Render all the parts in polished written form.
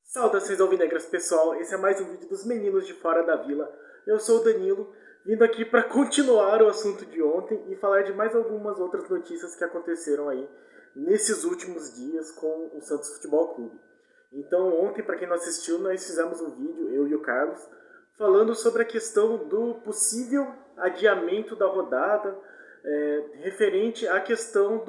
Saudações alvinegras, pessoal. Esse é mais um vídeo dos meninos de fora da vila. Eu sou o Danilo, vindo aqui para continuar o assunto de ontem e falar de mais algumas outras notícias que aconteceram aí nesses últimos dias com o Santos Futebol Clube. Então ontem, para quem não assistiu, nós fizemos um vídeo, eu e o Carlos, falando sobre a questão do possível adiamento da rodada, referente à questão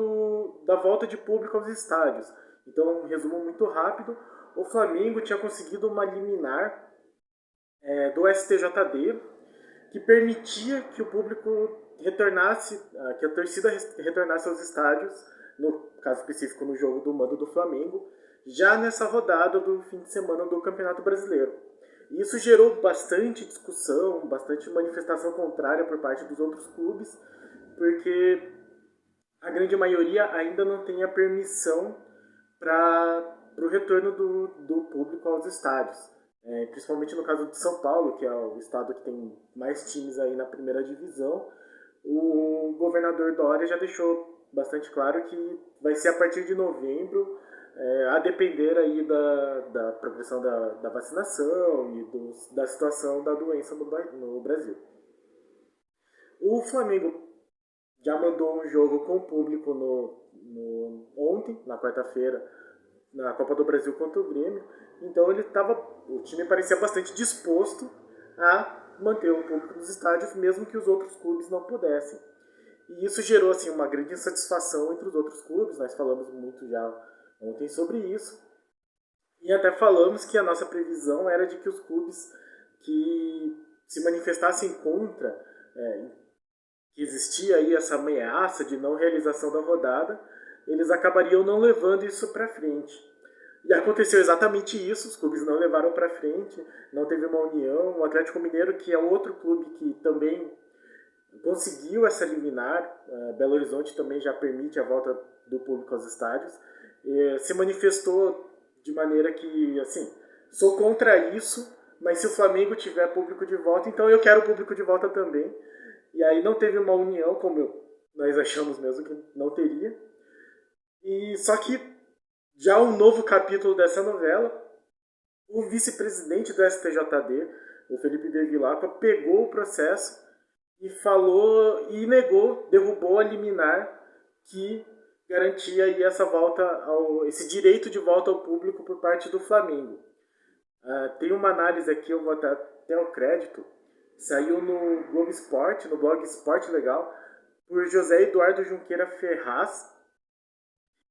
da volta de público aos estádios. Então, um resumo muito rápido: o Flamengo tinha conseguido uma liminar do STJD que permitia que o público retornasse, que a torcida retornasse aos estádios, no caso específico no jogo do mando do Flamengo, já nessa rodada do fim de semana do Campeonato Brasileiro. E isso gerou bastante discussão, bastante manifestação contrária por parte dos outros clubes, porque a grande maioria ainda não tem a permissão para o retorno do público aos estádios. Principalmente no caso de São Paulo, que é o estado que tem mais times aí na primeira divisão, o governador Dória já deixou bastante claro que vai ser a partir de novembro, a depender aí da progressão da vacinação e da situação da doença no Brasil. O Flamengo já mandou um jogo com o público ontem, na quarta-feira, na Copa do Brasil contra o Grêmio. Então o time parecia bastante disposto a manter o público nos estádios, mesmo que os outros clubes não pudessem. E isso gerou assim uma grande insatisfação entre os outros clubes. Nós falamos muito já ontem sobre isso. E até falamos que a nossa previsão era de que os clubes que se manifestassem contra, que existia aí essa ameaça de não realização da rodada, eles acabariam não levando isso para frente. E aconteceu exatamente isso: os clubes não levaram para frente, não teve uma união. O Atlético Mineiro, que é outro clube que também conseguiu essa liminar, Belo Horizonte também já permite a volta do público aos estádios, se manifestou de maneira que, assim, sou contra isso, mas se o Flamengo tiver público de volta, então eu quero o público de volta também. E aí não teve uma união, como nós achamos mesmo que não teria. E só que já um novo capítulo dessa novela, o vice-presidente do STJD, o Felipe Bevilacqua, pegou o processo e falou e negou, derrubou a liminar que garantia aí esse direito de volta ao público por parte do Flamengo. Tem uma análise aqui, eu vou até o crédito, saiu no Globo Esporte, no blog Esporte Legal, por José Eduardo Junqueira Ferraz,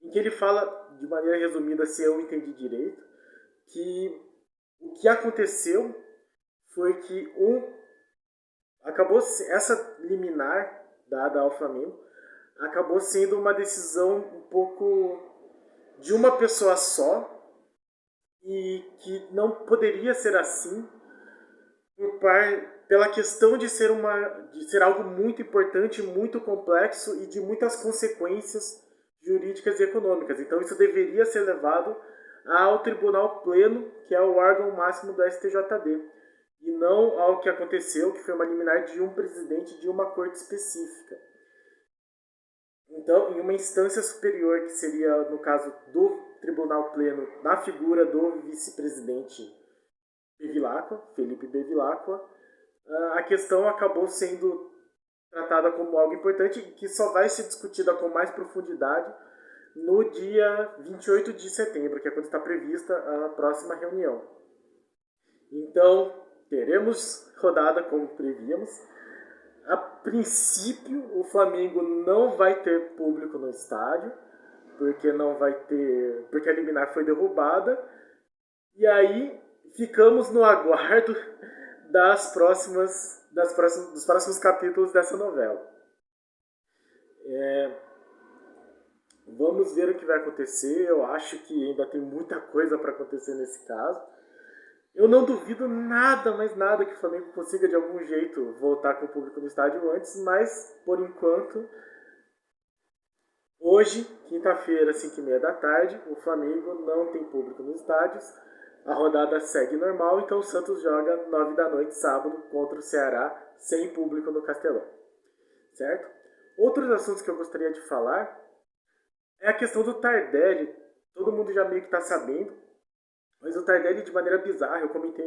em que ele fala, de maneira resumida, se eu entendi direito, que o que aconteceu foi que essa liminar dada ao Flamengo acabou sendo uma decisão um pouco de uma pessoa só, e que não poderia ser assim pela questão de ser algo muito importante, muito complexo e de muitas consequências jurídicas e econômicas. Então isso deveria ser levado ao Tribunal Pleno, que é o órgão máximo do STJD, e não ao que aconteceu, que foi uma liminar de um presidente de uma corte específica. Então, em uma instância superior, que seria, no caso do Tribunal Pleno, na figura do vice-presidente Felipe Bevilacqua, a questão acabou sendo tratada como algo importante e que só vai ser discutida com mais profundidade no dia 28 de setembro, que é quando está prevista a próxima reunião. Então, teremos rodada como prevíamos. A princípio, o Flamengo não vai ter público no estádio, porque a liminar foi derrubada. E aí ficamos no aguardo dos próximos capítulos dessa novela. Vamos ver o que vai acontecer. Eu acho que ainda tem muita coisa para acontecer nesse caso. Eu não duvido nada, mas nada, que o Flamengo consiga de algum jeito voltar com o público no estádio antes, mas por enquanto, hoje, quinta-feira, 5h30 da tarde, o Flamengo não tem público nos estádios. A rodada segue normal, então o Santos joga 9 da noite, sábado, contra o Ceará, sem público no Castelão. Certo? Outros assuntos que eu gostaria de falar é a questão do Tardelli. Todo mundo já meio que tá sabendo, mas o Tardelli, de maneira bizarra, eu comentei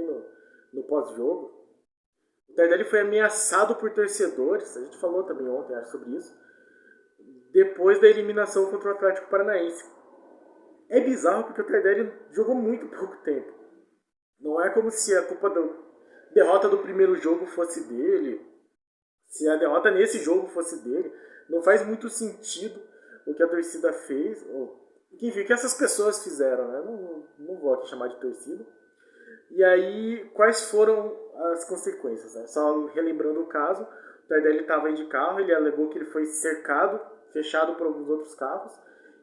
no pós-jogo, o Tardelli foi ameaçado por torcedores, a gente falou também ontem, acho, sobre isso, depois da eliminação contra o Atlético Paranaense. É bizarro porque o Tardelli jogou muito pouco tempo. Não é como se a culpa da derrota do primeiro jogo fosse dele, se a derrota nesse jogo fosse dele. Não faz muito sentido o que a torcida fez, ou, enfim, o que essas pessoas fizeram, né? Não vou aqui chamar de torcida. E aí, quais foram as consequências? Né? Só relembrando o caso, o Tardelli estava indo de carro, ele alegou que ele foi cercado, fechado por alguns outros carros,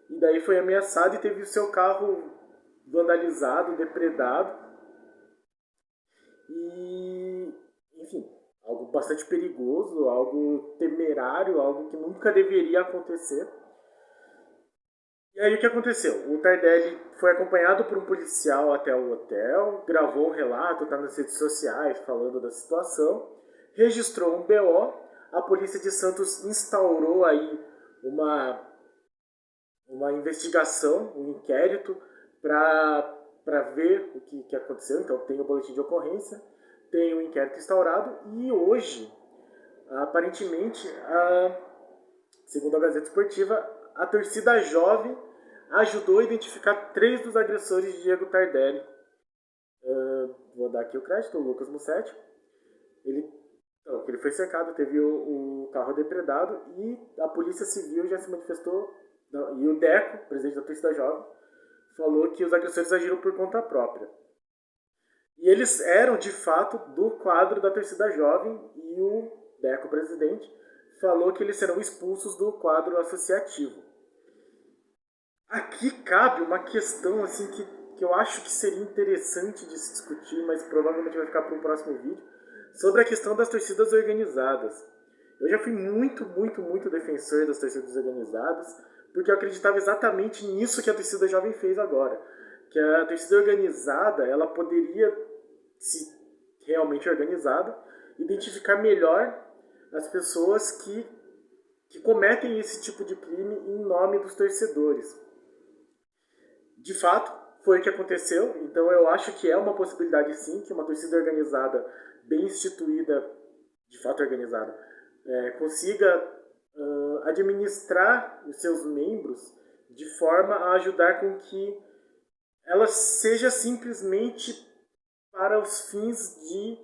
e daí foi ameaçado e teve o seu carro vandalizado, depredado. E, enfim, algo bastante perigoso, algo temerário, algo que nunca deveria acontecer. E aí o que aconteceu? O Tardelli foi acompanhado por um policial até o hotel, gravou um relato, está nas redes sociais falando da situação, registrou um BO, a polícia de Santos instaurou aí uma investigação, um inquérito para ver o que aconteceu. Então tem o boletim de ocorrência, tem o inquérito instaurado e hoje, aparentemente, segundo a Gazeta Esportiva, a torcida jovem ajudou a identificar 3 dos agressores de Diego Tardelli. Vou dar aqui o crédito, o Lucas Mussetti. Ele foi cercado, teve o carro depredado e a Polícia Civil já se manifestou, e o Deco, presidente da torcida jovem, falou que os agressores agiram por conta própria. E eles eram, de fato, do quadro da torcida jovem e o Deco, presidente, falou que eles serão expulsos do quadro associativo. Aqui cabe uma questão assim que eu acho que seria interessante de se discutir, mas provavelmente vai ficar para um próximo vídeo, sobre a questão das torcidas organizadas. Eu já fui muito defensor das torcidas organizadas, porque eu acreditava exatamente nisso que a torcida jovem fez agora. Que a torcida organizada, ela poderia, se realmente organizada, identificar melhor as pessoas que cometem esse tipo de crime em nome dos torcedores. De fato, foi o que aconteceu, então eu acho que é uma possibilidade sim, que uma torcida organizada, bem instituída, de fato organizada, consiga administrar os seus membros de forma a ajudar com que ela seja simplesmente para os fins de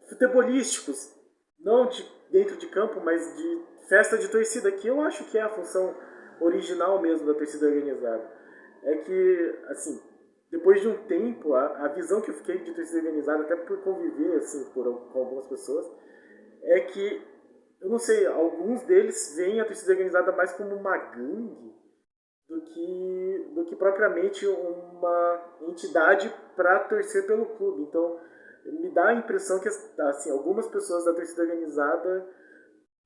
futebolísticos, não de dentro de campo, mas de festa de torcida, que eu acho que é a função original mesmo da torcida organizada. É que, assim, depois de um tempo, a visão que eu fiquei de torcida organizada, até por conviver assim, com algumas pessoas, é que, eu não sei, alguns deles veem a torcida organizada mais como uma gangue do que propriamente uma entidade para torcer pelo clube. Então, me dá a impressão que assim, algumas pessoas da torcida organizada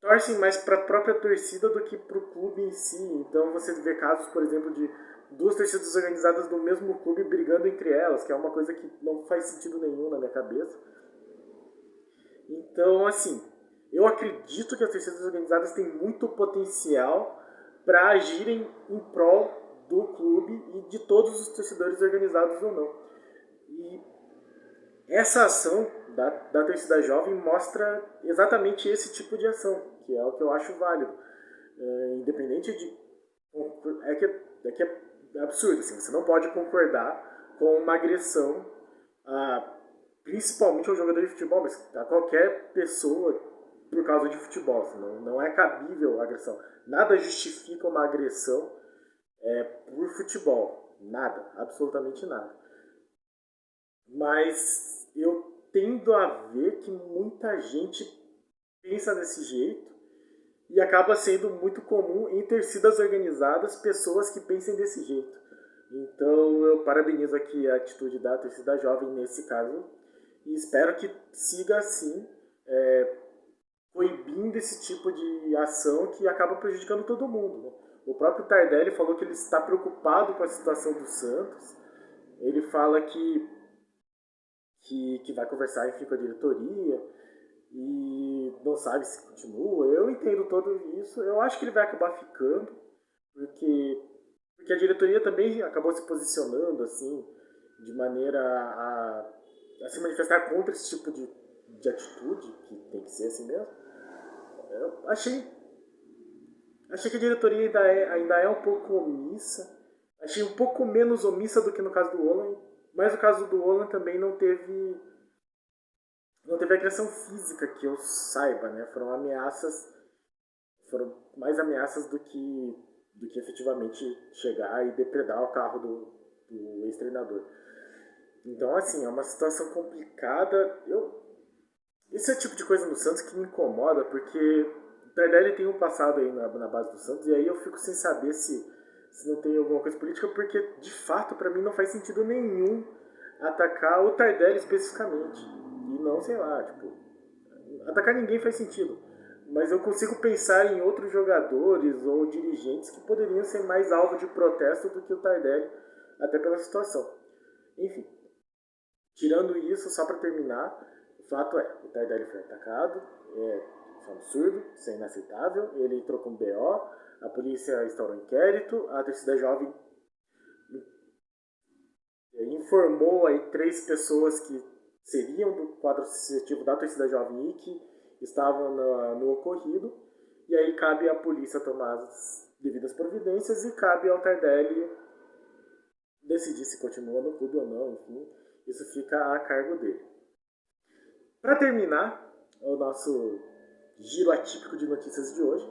torcem mais para a própria torcida do que para o clube em si. Então você vê casos, por exemplo, de 2 torcidas organizadas do mesmo clube brigando entre elas, que é uma coisa que não faz sentido nenhum na minha cabeça. Então, assim, eu acredito que as torcidas organizadas têm muito potencial para agirem em prol do clube e de todos os torcedores organizados ou não. E essa ação da torcida jovem mostra exatamente esse tipo de ação, que é o que eu acho válido. Independente de... É que é absurdo, assim, você não pode concordar com uma agressão, principalmente ao jogador de futebol, mas a qualquer pessoa por causa de futebol. Assim, não é cabível a agressão. Nada justifica uma agressão por futebol. Nada, absolutamente nada. Mas eu tendo a ver que muita gente pensa desse jeito e acaba sendo muito comum em torcidas organizadas pessoas que pensem desse jeito. Então eu parabenizo aqui a atitude da torcida jovem nesse caso e espero que siga assim, proibindo esse tipo de ação que acaba prejudicando todo mundo. Né? O próprio Tardelli falou que ele está preocupado com a situação do Santos. Ele fala que vai conversar, enfim, com a diretoria e não sabe se continua. Eu entendo tudo isso. Eu acho que ele vai acabar ficando, porque, porque a diretoria também acabou se posicionando assim, de maneira a se manifestar contra esse tipo de atitude, que tem que ser assim mesmo. Eu achei que a diretoria ainda é um pouco omissa. Achei um pouco menos omissa do que no caso do Olan, mas o caso do Olan também não teve agressão física que eu saiba, né? Foram mais ameaças do que efetivamente chegar e depredar o carro do ex-treinador. Então, assim, é uma situação complicada. Esse é o tipo de coisa no Santos que me incomoda, porque o Tardelli tem um passado aí na base do Santos, e aí eu fico sem saber se não tem alguma coisa política, porque de fato para mim não faz sentido nenhum atacar o Tardelli especificamente. E não, sei lá, tipo, atacar ninguém faz sentido. Mas eu consigo pensar em outros jogadores ou dirigentes que poderiam ser mais alvo de protesto do que o Tardelli, até pela situação. Enfim, tirando isso, só para terminar, o fato é, o Tardelli foi atacado, isso é um absurdo, isso é inaceitável, ele entrou com BO, a polícia instaurou um inquérito, a torcida jovem informou aí 3 pessoas que seriam do quadro associativo da torcida jovem e que estavam no ocorrido, e aí cabe à polícia tomar as devidas providências e cabe ao Tardelli decidir se continua no clube ou não, enfim, isso fica a cargo dele. Para terminar o nosso giro atípico de notícias de hoje,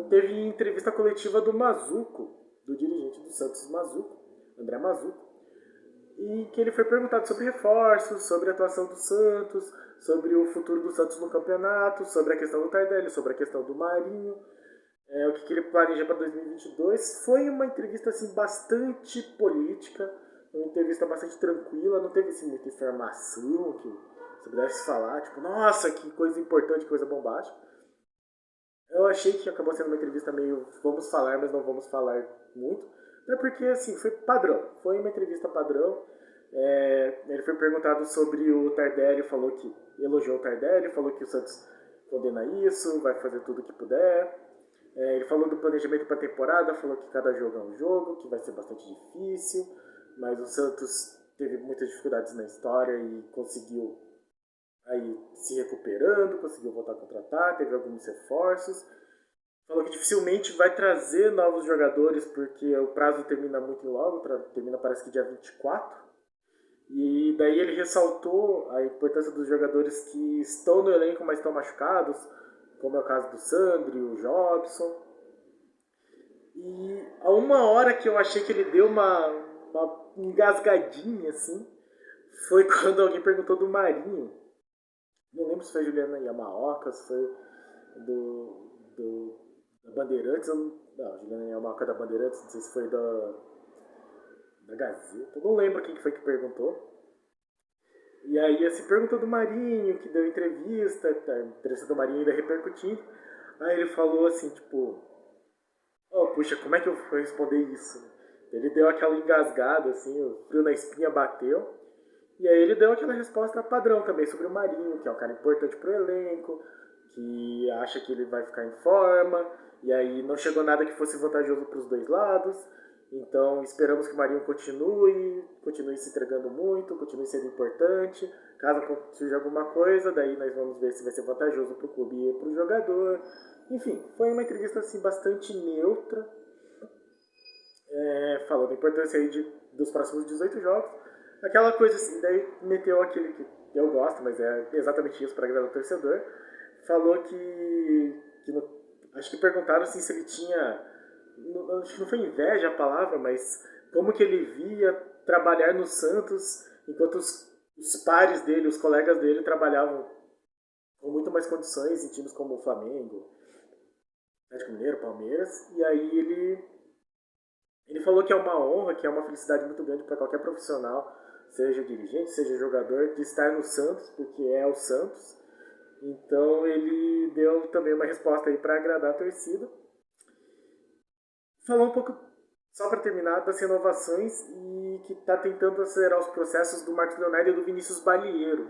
teve entrevista coletiva do Mazuco, do dirigente do Santos Mazuco, André Mazuco, e que ele foi perguntado sobre reforços, sobre a atuação do Santos, sobre o futuro do Santos no campeonato, sobre a questão do Tardelli, sobre a questão do Marinho, o que ele planeja para 2022. Foi uma entrevista assim, bastante política, uma entrevista bastante tranquila, não teve assim, muita informação que você pudesse falar, tipo, nossa, que coisa importante, que coisa bombástica. Eu achei que acabou sendo uma entrevista meio vamos falar, mas não vamos falar muito. Até porque, assim, foi padrão. Foi uma entrevista padrão. Ele foi perguntado sobre o Tardelli, falou que elogiou o Tardelli, falou que o Santos condena isso, vai fazer tudo o que puder. Ele falou do planejamento para a temporada, falou que cada jogo é um jogo, que vai ser bastante difícil, mas o Santos teve muitas dificuldades na história e conseguiu aí se recuperando, conseguiu voltar a contratar, teve alguns reforços. Falou que dificilmente vai trazer novos jogadores, porque o prazo termina muito logo, termina parece que dia 24. E daí ele ressaltou a importância dos jogadores que estão no elenco, mas estão machucados, como é o caso do Sandri, o Jobson. E a uma hora que eu achei que ele deu uma engasgadinha, assim, foi quando alguém perguntou do Marinho. Não lembro se foi a Juliana Yamaoka, se foi da Bandeirantes. Não, Juliana Yamaoka da Bandeirantes, não sei se foi da Gazeta. Não lembro quem foi que perguntou. E aí, assim, perguntou do Marinho, que deu entrevista, a entrevista do Marinho ainda repercutindo. Aí ele falou assim, tipo, oh, puxa, como é que eu vou responder isso? Ele deu aquela engasgada, assim, o frio na espinha bateu. E aí ele deu aquela resposta padrão também sobre o Marinho, que é um cara importante pro elenco, que acha que ele vai ficar em forma, e aí não chegou nada que fosse vantajoso para os dois lados. Então esperamos que o Marinho continue se entregando muito, continue sendo importante. Caso surja alguma coisa, daí nós vamos ver se vai ser vantajoso para o clube e para o jogador. Enfim, foi uma entrevista assim, bastante neutra, falando da importância aí dos próximos 18 jogos. Aquela coisa assim, daí meteu aquele que eu gosto, mas é exatamente isso para agradar o torcedor. Falou acho que perguntaram assim, se ele tinha, acho que não foi inveja a palavra, mas como que ele via trabalhar no Santos enquanto os pares dele, os colegas dele trabalhavam com muito mais condições em times como o Flamengo, Atlético Mineiro, Palmeiras. E aí ele falou que é uma honra, que é uma felicidade muito grande para qualquer profissional, seja dirigente, seja jogador, de estar no Santos, porque é o Santos. Então ele deu também uma resposta aí para agradar a torcida. Falou um pouco, só para terminar, das renovações e que está tentando acelerar os processos do Marcos Leonardo e do Vinícius Balieiro.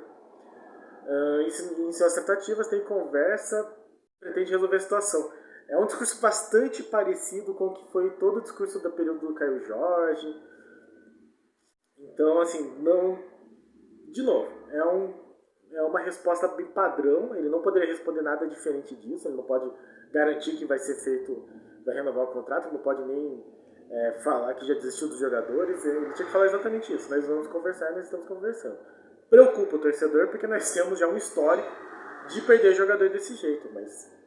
Em suas tratativas, tem conversa, pretende resolver a situação. É um discurso bastante parecido com o que foi todo o discurso do período do Caio Jorge. Então, assim, não. De novo, é uma resposta bem padrão. Ele não poderia responder nada diferente disso. Ele não pode garantir que vai ser feito, vai renovar o contrato, não pode nem falar que já desistiu dos jogadores. Ele tinha que falar exatamente isso. Nós vamos conversar e nós estamos conversando. Preocupa o torcedor porque nós temos já um histórico de perder jogador desse jeito, mas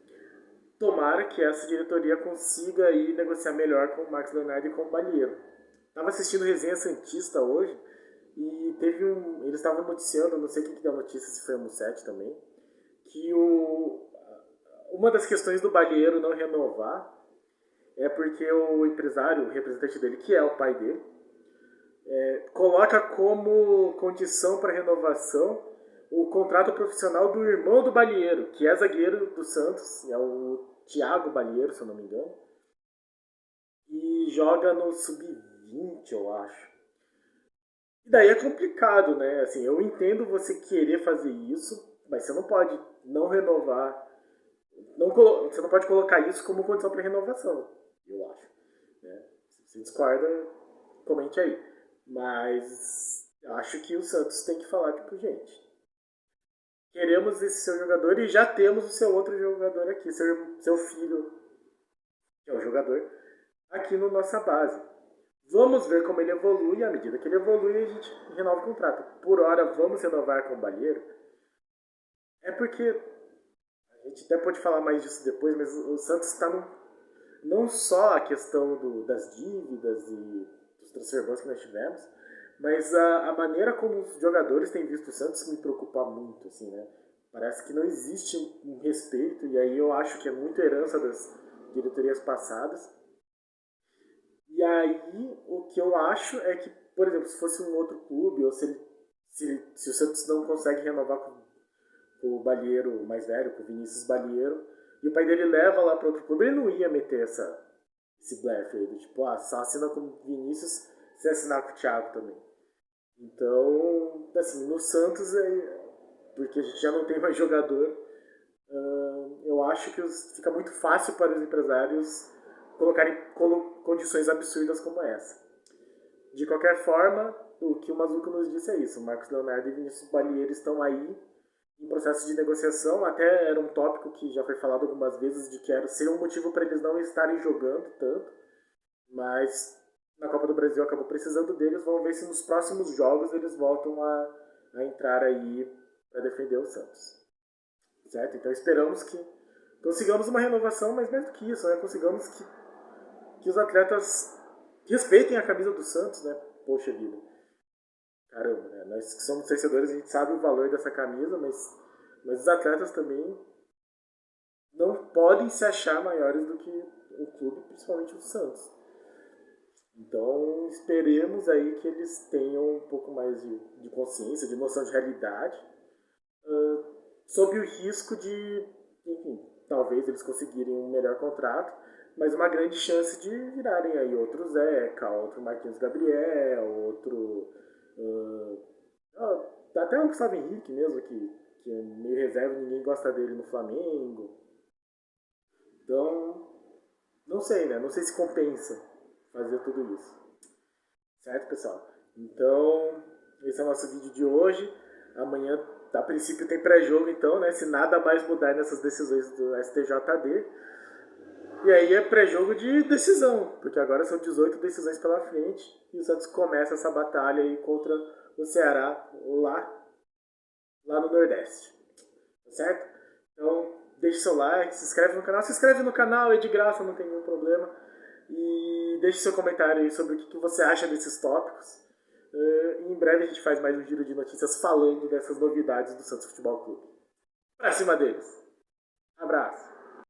tomara que essa diretoria consiga aí negociar melhor com o Marcos Leonardo e com o Balieiro. Estava assistindo Resenha Santista hoje e teve eles estavam noticiando, não sei quem que deu a notícia, se foi o Mussetti também, que uma das questões do Balieiro não renovar é porque o empresário, o representante dele, que é o pai dele, coloca como condição para renovação o contrato profissional do irmão do Balieiro, que é zagueiro do Santos, é o Thiago Balieiro, se eu não me engano, e joga no Sub-20, eu acho. E daí é complicado, né? Assim, eu entendo você querer fazer isso, mas você não pode não renovar, você não pode colocar isso como condição para renovação, eu acho. Né? Se você discorda, comente aí. Mas acho que o Santos tem que falar, tipo, gente, queremos esse seu jogador e já temos o seu outro jogador aqui, seu filho, que é o jogador, aqui na nossa base. Vamos ver como ele evolui, e à medida que ele evolui, a gente renova o contrato. Por hora, vamos renovar com o Balieiro. É porque, a gente até pode falar mais disso depois, mas o Santos está não só a questão das dívidas e dos transferbans que nós tivemos, mas a maneira como os jogadores têm visto o Santos me preocupa muito, assim, né? Parece que não existe um respeito, e aí eu acho que é muito herança das diretorias passadas. E aí, o que eu acho é que, por exemplo, se fosse um outro clube, ou se o Santos não consegue renovar com o Balieiro mais velho, com o Vinícius Balieiro, e o pai dele leva lá para outro clube, ele não ia meter esse blefe aí, do tipo, só assina com o Vinícius, se assinar com o Thiago também. Então, assim, no Santos, porque a gente já não tem mais jogador, eu acho que fica muito fácil para os empresários colocarem condições absurdas como essa. De qualquer forma, o que o Mazuco nos disse é isso. O Marcos Leonardo e Vinícius Balieiro estão aí em processo de negociação. Até era um tópico que já foi falado algumas vezes de que seria um motivo para eles não estarem jogando tanto. Mas na Copa do Brasil acabou precisando deles. Vamos ver se nos próximos jogos eles voltam a entrar aí para defender o Santos. Certo? Então esperamos que consigamos uma renovação, mas mais do que isso, né? Consigamos que os atletas respeitem a camisa do Santos, né? Poxa vida. Caramba, né? Nós que somos torcedores, a gente sabe o valor dessa camisa, mas os atletas também não podem se achar maiores do que o clube, principalmente o Santos. Então, esperemos aí que eles tenham um pouco mais de consciência, de noção de realidade, sob o risco de, enfim, talvez eles conseguirem um melhor contrato, mas uma grande chance de virarem aí outro Zeca, outro Marquinhos Gabriel, outro... até o Gustavo Henrique mesmo, que é meio reserva, ninguém gosta dele no Flamengo. Então, não sei, né? Não sei se compensa fazer tudo isso. Certo, pessoal? Então, esse é o nosso vídeo de hoje. Amanhã, a princípio, tem pré-jogo, então, né? Se nada mais mudar nessas decisões do STJD. E aí é pré-jogo de decisão, porque agora são 18 decisões pela frente e o Santos começa essa batalha aí contra o Ceará lá no Nordeste. Tá certo? Então, deixe seu like, se inscreve no canal. Se inscreve no canal, é de graça, não tem nenhum problema. E deixe seu comentário aí sobre o que você acha desses tópicos. E em breve a gente faz mais um giro de notícias falando dessas novidades do Santos Futebol Clube. Pra cima deles. Abraço.